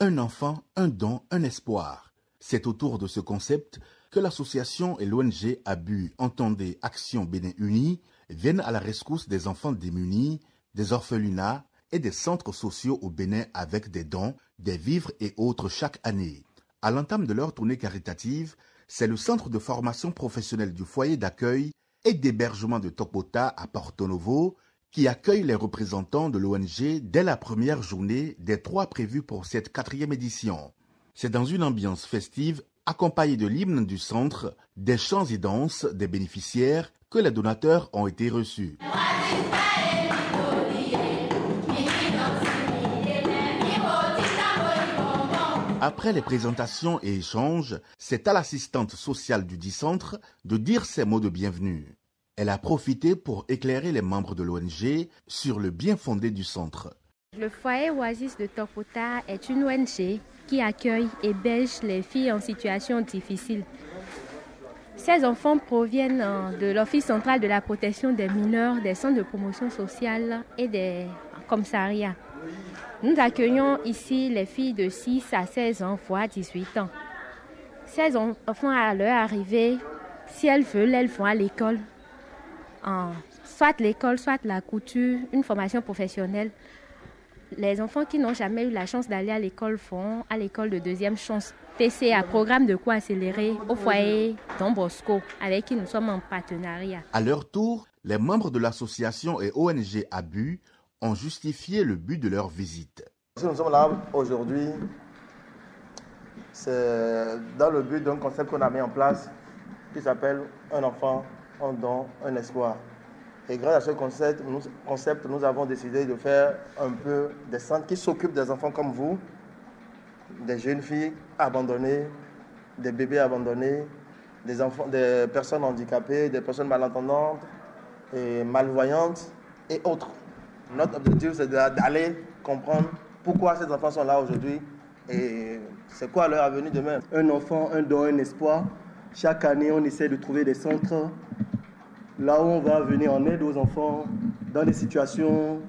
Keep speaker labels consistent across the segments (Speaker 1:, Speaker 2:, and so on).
Speaker 1: Un enfant, un don, un espoir. C'est autour de ce concept que l'association et l'ONG ABU, entendez Action Bénin Unis, viennent à la rescousse des enfants démunis, des orphelinats et des centres sociaux au Bénin avec des dons, des vivres et autres chaque année. À l'entame de leur tournée caritative, c'est le centre de formation professionnelle du foyer d'accueil et d'hébergement de Topota à Porto Novo qui accueille les représentants de l'ONG dès la première journée des 3 prévues pour cette 4e édition. C'est dans une ambiance festive, accompagnée de l'hymne du centre, des chants et danses des bénéficiaires que les donateurs ont été reçus. Après les présentations et échanges, c'est à l'assistante sociale du dit centre de dire ses mots de bienvenue. Elle a profité pour éclairer les membres de l'ONG sur le bien fondé du centre.
Speaker 2: Le foyer Oasis de Topota est une ONG qui accueille et héberge les filles en situation difficile. Ces enfants proviennent de l'Office central de la protection des mineurs, des centres de promotion sociale et des commissariats. Nous accueillons ici les filles de 6 à 16 ans, voire 18 ans. Ces enfants, à leur arrivée, si elles veulent, elles vont à l'école. Soit l'école, soit la couture, une formation professionnelle. Les enfants qui n'ont jamais eu la chance d'aller à l'école vont à l'école de deuxième chance. PCA, programme de cours accéléré au foyer Don Bosco, avec qui nous sommes en partenariat.
Speaker 1: À leur tour, les membres de l'association et ONG ABU ont justifié le but de leur visite.
Speaker 3: Si nous sommes là aujourd'hui, c'est dans le but d'un concept qu'on a mis en place qui s'appelle Un enfant, un don, un espoir. Et grâce à ce concept, nous avons décidé de faire un peu des centres qui s'occupent des enfants comme vous, des jeunes filles abandonnées, des bébés abandonnés, des personnes handicapées, des personnes malentendantes et malvoyantes et autres. Notre objectif, c'est d'aller comprendre pourquoi ces enfants sont là aujourd'hui et c'est quoi leur avenir demain.
Speaker 4: Un enfant, un don, un espoir. Chaque année, on essaie de trouver des centres là où on va venir en aide aux enfants dans des situations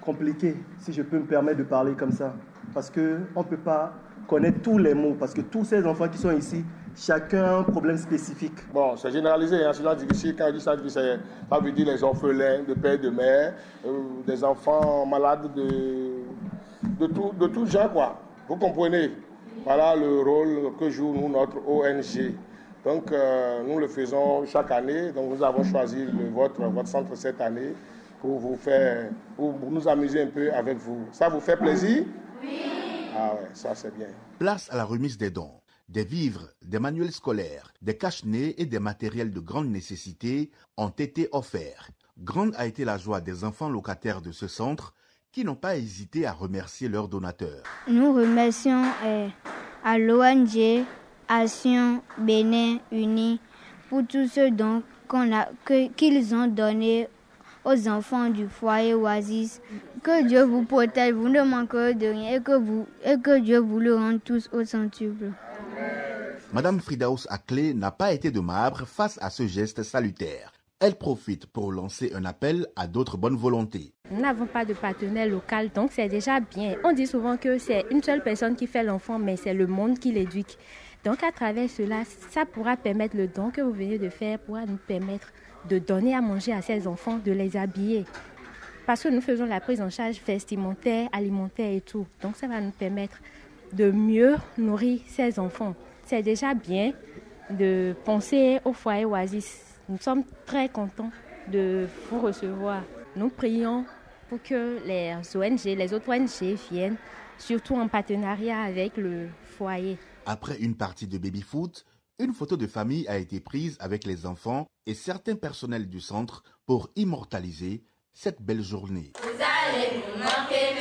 Speaker 4: compliquées, si je peux me permettre de parler comme ça. Parce qu'on ne peut pas connaître tous les mots, parce que tous ces enfants qui sont ici, chacun a un problème spécifique.
Speaker 5: Bon, c'est généralisé, hein, c'est difficile. Quand je dis ça, ça veut dire les orphelins de père et de mère, des enfants malades de tout genre, quoi. Vous comprenez? Voilà le rôle que joue notre ONG. Donc, nous le faisons chaque année. Donc, nous avons choisi votre centre cette année pour nous amuser un peu avec vous. Ça vous fait plaisir? Oui. Ah ouais, ça c'est bien.
Speaker 1: Place à la remise des dons. Des vivres, des manuels scolaires, des cache-nez et des matériels de grande nécessité ont été offerts. Grande a été la joie des enfants locataires de ce centre qui n'ont pas hésité à remercier leurs donateurs.
Speaker 6: Nous remercions à l'ONG Action Bénin Unis pour tout ce don qu'ils ont donné aux enfants du foyer Oasis. Que Dieu vous protège, vous ne manquerez de rien et que Dieu vous le rende tous au centuple.
Speaker 1: Madame Fridaus Akle n'a pas été de marbre face à ce geste salutaire. Elle profite pour lancer un appel à d'autres bonnes volontés.
Speaker 2: Nous n'avons pas de partenaire local, donc c'est déjà bien. On dit souvent que c'est une seule personne qui fait l'enfant, mais c'est le monde qui l'éduque. Donc à travers cela, ça pourra permettre, le don que vous venez de faire pourra nous permettre de donner à manger à ces enfants, de les habiller. Parce que nous faisons la prise en charge vestimentaire, alimentaire et tout. Donc ça va nous permettre de mieux nourrir ces enfants. C'est déjà bien de penser au foyer Oasis. Nous sommes très contents de vous recevoir. Nous prions pour que les ONG, les autres ONG viennent, surtout en partenariat avec le foyer.
Speaker 1: Après une partie de baby-foot, une photo de famille a été prise avec les enfants et certains personnels du centre pour immortaliser cette belle journée. Vous allez nous manquer,